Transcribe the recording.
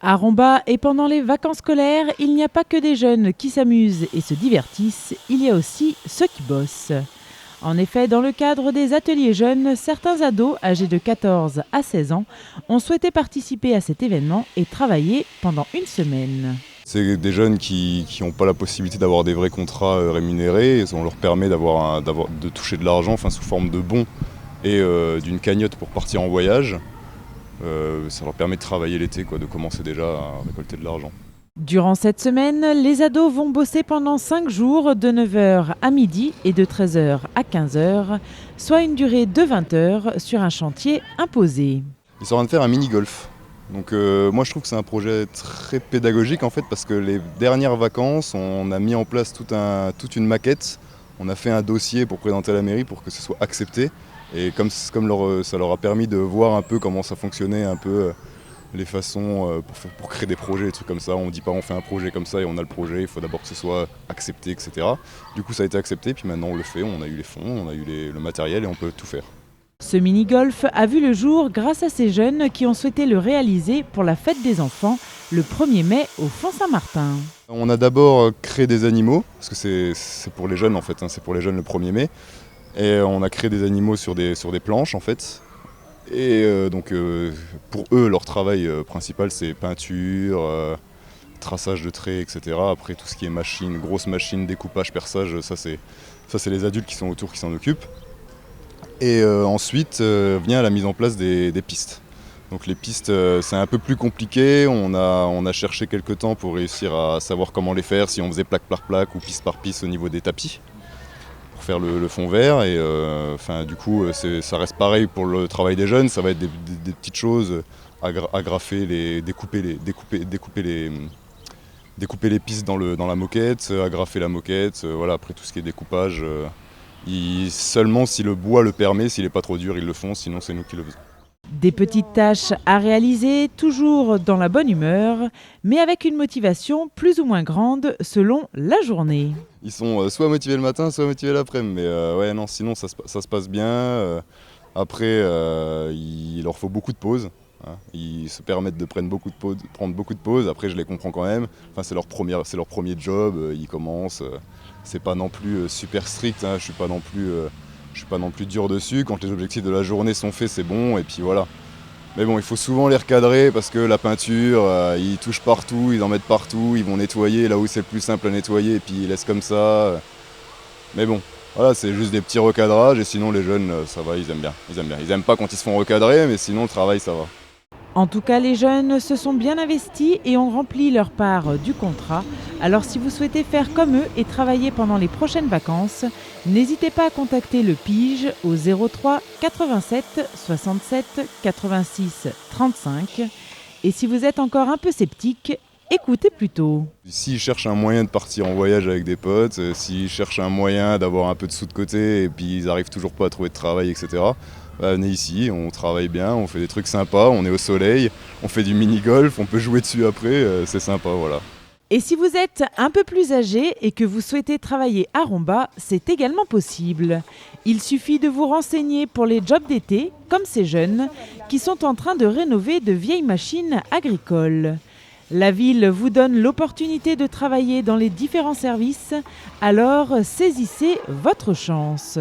À Romba et pendant les vacances scolaires, il n'y a pas que des jeunes qui s'amusent et se divertissent, il y a aussi ceux qui bossent. En effet, dans le cadre des ateliers jeunes, certains ados âgés de 14 à 16 ans ont souhaité participer à cet événement et travailler pendant une semaine. C'est des jeunes qui n'ont pas la possibilité d'avoir des vrais contrats rémunérés. On leur permet de toucher de l'argent sous forme de bons et d'une cagnotte pour partir en voyage. Ça leur permet de travailler l'été, de commencer déjà à récolter de l'argent. Durant cette semaine, les ados vont bosser pendant 5 jours de 9 h à midi et de 13 h à 15 h, soit une durée de 20 heures sur un chantier imposé. Ils sont en train de faire un mini-golf. Donc moi je trouve que c'est un projet très pédagogique en fait, parce que les dernières vacances, on a mis en place toute une maquette. On a fait un dossier pour présenter à la mairie pour que ce soit accepté. Et comme ça leur a permis de voir un peu comment ça fonctionnait, un peu les façons pour créer des projets, des trucs comme ça. On ne dit pas on fait un projet comme ça et on a le projet, il faut d'abord que ce soit accepté, etc. Du coup ça a été accepté, puis maintenant on le fait, on a eu les fonds, on a eu le matériel et on peut tout faire. Ce mini-golf a vu le jour grâce à ces jeunes qui ont souhaité le réaliser pour la fête des enfants le 1er mai au Font-Saint-Martin. On a d'abord créé des animaux, parce que c'est pour les jeunes en fait, c'est pour les jeunes le 1er mai. Et on a créé des animaux sur des planches en fait. Et pour eux, leur travail principal c'est peinture, traçage de traits, etc. Après tout ce qui est grosse machine, découpage, perçage, ça c'est les adultes qui sont autour qui s'en occupent. Et ensuite vient la mise en place des pistes. Donc les pistes c'est un peu plus compliqué, on a cherché quelques temps pour réussir à savoir comment les faire, si on faisait plaque par plaque ou piste par piste au niveau des tapis. Pour faire le fond vert et du coup ça reste pareil pour le travail des jeunes, ça va être des petites choses, agrafer, découper les pistes dans la moquette, agrafer la moquette, voilà. Après tout ce qui est découpage, seulement si le bois le permet, s'il n'est pas trop dur ils le font, sinon c'est nous qui le faisons. Des petites tâches à réaliser, toujours dans la bonne humeur, mais avec une motivation plus ou moins grande selon la journée. Ils sont soit motivés le matin, soit motivés l'après-midi, mais sinon ça se passe bien. Après, il leur faut beaucoup de pauses. Hein. Ils se permettent de prendre beaucoup de pauses. Après, je les comprends quand même. C'est leur premier job, ils commencent. C'est pas non plus super strict, hein. Je suis pas non plus dur dessus. Quand les objectifs de la journée sont faits, c'est bon, et puis voilà. Mais bon, il faut souvent les recadrer parce que la peinture, ils touchent partout, ils en mettent partout, ils vont nettoyer là où c'est le plus simple à nettoyer et puis ils laissent comme ça. Mais bon, voilà, c'est juste des petits recadrages et sinon les jeunes, ça va, ils aiment bien. Ils aiment pas quand ils se font recadrer, mais sinon le travail, ça va. En tout cas, les jeunes se sont bien investis et ont rempli leur part du contrat. Alors si vous souhaitez faire comme eux et travailler pendant les prochaines vacances, n'hésitez pas à contacter le PIGE au 03 87 67 86 35. Et si vous êtes encore un peu sceptique, écoutez plutôt. S'ils cherchent un moyen de partir en voyage avec des potes, s'ils cherchent un moyen d'avoir un peu de sous de côté et puis ils n'arrivent toujours pas à trouver de travail, etc., venez ici, on travaille bien, on fait des trucs sympas, on est au soleil, on fait du mini-golf, on peut jouer dessus après, c'est sympa, voilà. Et si vous êtes un peu plus âgé et que vous souhaitez travailler à Romba, c'est également possible. Il suffit de vous renseigner pour les jobs d'été, comme ces jeunes, qui sont en train de rénover de vieilles machines agricoles. La ville vous donne l'opportunité de travailler dans les différents services, alors saisissez votre chance.